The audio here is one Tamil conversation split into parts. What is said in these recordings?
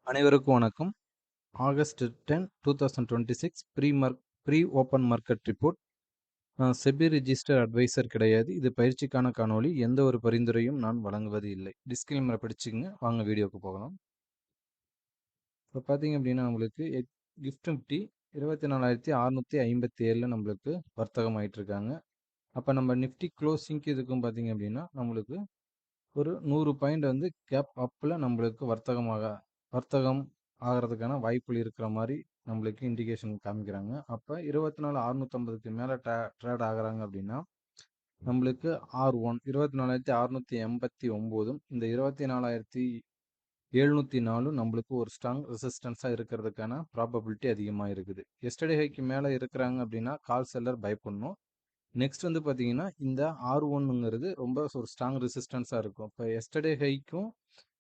அனைவருக்கும் வணக்கம். August 10, 2026 pre open market report. SEBI register advisor கிடையாது. இது பயிற்சிக்கான காணொளி. எந்த ஒரு பரிந்துரையும் நான் வழங்குவது இல்லை. டிஸ்க்ளைமரை படிச்சுக்கங்க. வாங்க வீடியோக்கு போகலாம். இப்போ பார்த்தீங்க அப்படின்னா நம்மளுக்கு கிஃப்ட் நிஃப்டி 24,657 நம்மளுக்கு வர்த்தகம் ஆயிட்டு இருக்காங்க. அப்போ நம்ம நிஃப்டி க்ளோசிங்க்கு இதுக்கும் பார்த்தீங்க அப்படின்னா நம்மளுக்கு ஒரு 100 பாயிண்ட் வந்து கேப் அப்பில் நம்மளுக்கு வர்த்தகம் ஆகிறதுக்கான வாய்ப்புகள் இருக்கிற மாதிரி நம்மளுக்கு இண்டிகேஷன் காமிக்கிறாங்க. அப்போ 24,650க்கு மேலே ட்ரேட் ஆகுறாங்க அப்படின்னா நம்மளுக்கு R1 24,689 இந்த 24,704 நம்மளுக்கு ஒரு ஸ்ட்ராங் ரெசிஸ்டன்ஸாக இருக்கிறதுக்கான ப்ராபபிலிட்டி அதிகமாக இருக்குது. எஸ்டர்டே ஹைக்கு மேலே இருக்கிறாங்க அப்படின்னா கால் செல்லர் பயப்படணும். நெக்ஸ்ட் வந்து பார்த்தீங்கன்னா இந்த R1ங்கிறது ரொம்ப ஒரு ஸ்ட்ராங் ரெசிஸ்டன்ஸாக இருக்கும். இப்போ எஸ்டர்டே ஹைக்கும்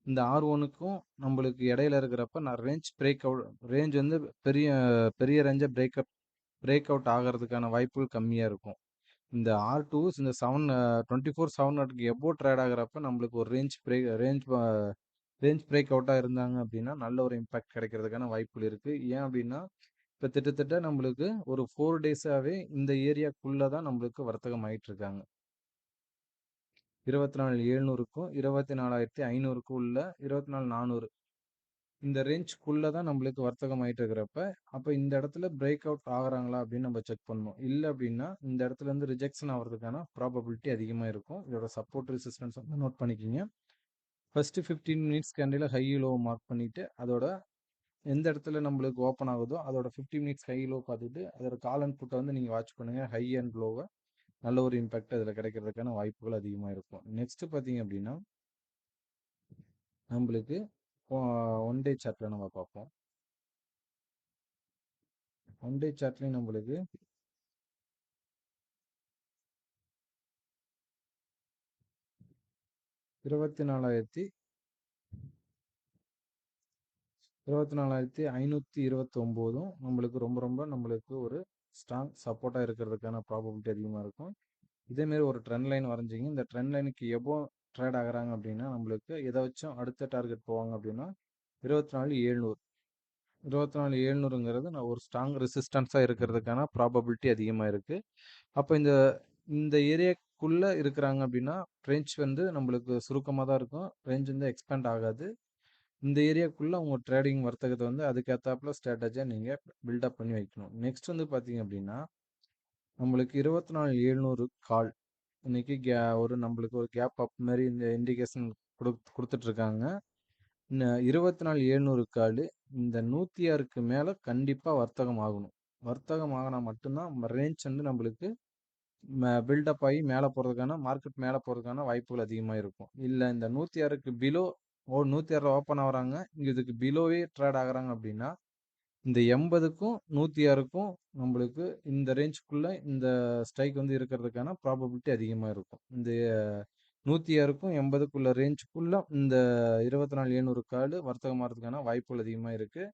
இந்த R1க்கும் நம்மளுக்கு இடையில இருக்கிறப்ப நான் ரேஞ்ச் வந்து பெரிய பெரிய ரேஞ்சை பிரேக் அவுட் ஆகிறதுக்கான வாய்ப்புகள் கம்மியாக இருக்கும். இந்த R2 இந்த 24,700க்கு எபோ ட்ரேட் ஆகிறப்ப நம்மளுக்கு ஒரு ரேஞ்ச் பிரேக் அவுட்டாக இருந்தாங்க அப்படின்னா நல்ல ஒரு இம்பாக்ட் கிடைக்கிறதுக்கான வாய்ப்புகள் இருக்குது. ஏன் அப்படின்னா இப்போ கிட்டத்தட்ட நம்மளுக்கு ஒரு 4 டேஸாகவே இந்த ஏரியாக்குள்ளே தான் நம்மளுக்கு வர்த்தகம் ஆகிட்டு இருக்காங்க. 24,700க்கும் 24,500க்கும் உள்ள 24,400 இந்த ரேஞ்சுக்குள்ளே தான் நம்மளுக்கு வர்த்தகம் ஆகிட்டு இருக்கிறப்ப அப்போ இந்த இடத்துல பிரேக் அவுட் ஆகுறாங்களா அப்படின்னு நம்ம செக் பண்ணணும். இல்லை அப்படின்னா இந்த இடத்துல இருந்து ரிஜெக்ஷன் ஆகிறதுக்கான ப்ராபபிலிட்டி அதிகமாக இருக்கும். இதோட சப்போர்ட் ரெசிஸ்டன்ஸ் வந்து நோட் பண்ணிக்கிங்க. First 15 minutes candle high low mark பண்ணிட்டு அதோட எந்த இடத்துல நம்மளுக்கு ஓப்பன் ஆகுதோ அதோட 50 மினிட்ஸ் ஹை லோ பார்த்துட்டு அதோட கால் அண்ட் புட்டை வந்து நீங்கள் வாட்ச் பண்ணுங்கள். ஹை அண்ட் லோவை நல்ல ஒரு இம்பாக்ட் அதில் கிடைக்கிறதுக்கான வாய்ப்புகள் அதிகமாக இருக்கும். நெக்ஸ்ட் பார்த்தீங்க அப்படின்னா நம்மளுக்கு ஒன் டே சார்ட்டில் நம்ம பார்ப்போம். ஒன் டே சார்ட்லேயும் நம்மளுக்கு இருபத்தி நாலாயிரத்தி 529 நம்மளுக்கு ரொம்ப நம்மளுக்கு ஒரு ஸ்ட்ராங் சப்போர்ட்டாக இருக்கிறதுக்கான ப்ராபபிலிட்டி அதிகமாக இருக்கும். இதேமாரி ஒரு ட்ரெண்ட் லைன் வரைஞ்சிங்க. இந்த ட்ரெண்ட் லைனுக்கு எவ்வளோ ட்ரேட் ஆகுறாங்க அப்படின்னா நம்மளுக்கு எதை வச்சும் அடுத்த டார்கெட் போவாங்க அப்படின்னா 24,700ங்கிறது நான் ஒரு ஸ்ட்ராங் ரெசிஸ்டன்ஸாக இருக்கிறதுக்கான ப்ராபபிலிட்டி அதிகமாக இருக்குது. அப்போ இந்த ஏரியாக்குள்ளே இருக்கிறாங்க அப்படின்னா ரேஞ்ச் வந்து நம்மளுக்கு சுருக்கமாக தான் இருக்கும். ரேஞ்ச் வந்து எக்ஸ்பேண்ட் ஆகாது. இந்த ஏரியாக்குள்ளே உங்கள் ட்ரேடிங் வர்த்தகத்தை வந்து அதுக்கேற்றாப்புல ஸ்ட்ராட்டஜியாக நீங்கள் பில்டப் பண்ணி வைக்கணும். நெக்ஸ்ட் வந்து பார்த்தீங்க அப்படின்னா நம்மளுக்கு 24,700 கால் இன்னைக்கு நம்மளுக்கு ஒரு கேப் அப் மாதிரி இந்த இண்டிகேஷன் கொடுத்துட்ருக்காங்க. 24,700 கால் இந்த 106க்கு மேலே கண்டிப்பாக வர்த்தகம் ஆகணும். வர்த்தகம் ஆகினா மட்டும்தான் ரேஞ்ச் வந்து நம்மளுக்கு பில்டப் ஆகி மேலே போகிறதுக்கான மார்க்கெட் மேலே போகிறதுக்கான வாய்ப்புகள் அதிகமாக இருக்கும். இல்லை இந்த 106க்கு பிலோ 106 ஓப்பன் ஆகுறாங்க, இங்கே இதுக்கு பிலோவே ட்ரேட் ஆகுறாங்க அப்படின்னா இந்த 80க்கும் 106க்கும் நம்மளுக்கு இந்த ரேஞ்சுக்குள்ளே இந்த ஸ்ட்ரைக் வந்து இருக்கிறதுக்கான ப்ராபபிலிட்டி அதிகமாக இருக்கும். இந்த 106க்கும் 80க்குள்ள ரேஞ்சுக்குள்ளே இந்த 24,700 கால் வர்த்தகம் ஆகிறதுக்கான வாய்ப்புகள் அதிகமாக இருக்குது.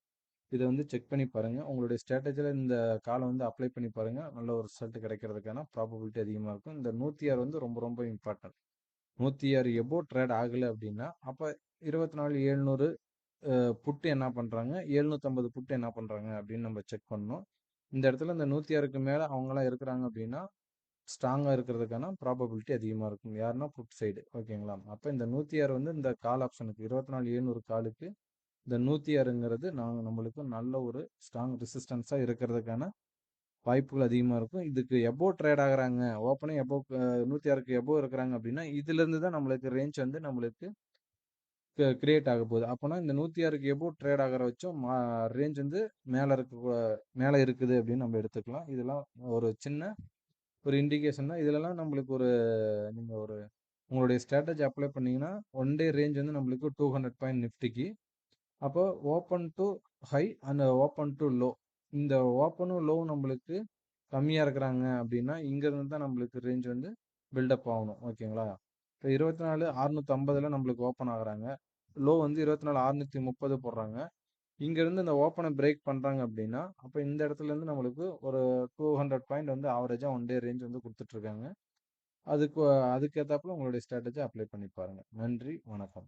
இதை வந்து செக் பண்ணி பாருங்கள். உங்களுடைய ஸ்ட்ராட்டஜியில் இந்த காலை வந்து அப்ளை பண்ணி பாருங்கள். நல்ல ஒரு ரிசல்ட் கிடைக்கிறதுக்கான ப்ராபபிலிட்டி அதிகமாக இருக்கும். இந்த 106 வந்து ரொம்ப இம்பார்ட்டன்ட். 106 எபோ ட்ரேட் ஆகலை அப்படின்னா அப்போ 24,700 புட்டு என்ன பண்ணுறாங்க, 750 புட்டு என்ன பண்ணுறாங்க அப்படின்னு நம்ம செக் பண்ணணும். இந்த இடத்துல இந்த 106க்கு மேலே அவங்களாம் இருக்கிறாங்க அப்படின்னா ஸ்ட்ராங்காக இருக்கிறதுக்கான ப்ராபபிலிட்டி அதிகமாக இருக்கும். யாருன்னா புட் சைடு, ஓகேங்களா? அப்போ இந்த 106 வந்து இந்த கால் ஆப்ஷனுக்கு 24,700 காலுக்கு இந்த 106ங்கிறது நம்மளுக்கு நல்ல ஒரு ஸ்ட்ராங் ரெசிஸ்டன்ஸாக இருக்கிறதுக்கான வாய்ப்புகள் அதிகமாக இருக்கும். இதுக்கு எபோ ட்ரேட் ஆகுறாங்க, ஓப்பனே 106க்கு எபோ இருக்கிறாங்க அப்படின்னா இதுலேருந்து தான் நம்மளுக்கு ரேஞ்ச் வந்து நம்மளுக்கு கிரியேட் ஆக போகுது. அப்போனா இந்த 106க்கு எபோ ட்ரேட் ஆகிற வச்சும் ரேஞ்ச் வந்து மேலே இருக்குது அப்படின்னு நம்ம எடுத்துக்கலாம். இதெல்லாம் ஒரு சின்ன ஒரு இண்டிகேஷன் தான். இதுலலாம் நம்மளுக்கு நீங்கள் உங்களுடைய ஸ்ட்ராட்டஜி அப்ளை பண்ணீங்கன்னா ஒன் டே ரேஞ்ச் வந்து நம்மளுக்கு 200 பாயிண்ட் நிஃப்டிக்கு. அப்போ open to high and open to low, இந்த ஓப்பனும் லோவும் நம்மளுக்கு கம்மியாக இருக்கிறாங்க அப்படின்னா இங்கேருந்து தான் நம்மளுக்கு ரேஞ்ச் வந்து பில்டப் ஆகணும், ஓகேங்களா? இப்போ 24,650 நம்மளுக்கு ஓப்பன் ஆகுறாங்க, லோ வந்து 24,630 போடுறாங்க. இங்கேருந்து இந்த ஓப்பனை பிரேக் பண்ணுறாங்க அப்படின்னா அப்போ இந்த இடத்துலேருந்து நம்மளுக்கு ஒரு 200 பாயிண்ட் வந்து ஆவரேஜாக ஒன் டே ரேஞ்ச் வந்து கொடுத்துட்ருக்காங்க. அதுக்கேற்றாப்புல உங்களுடைய ஸ்ட்ராட்டஜி அப்ளை பண்ணி பாருங்கள். நன்றி, வணக்கம்.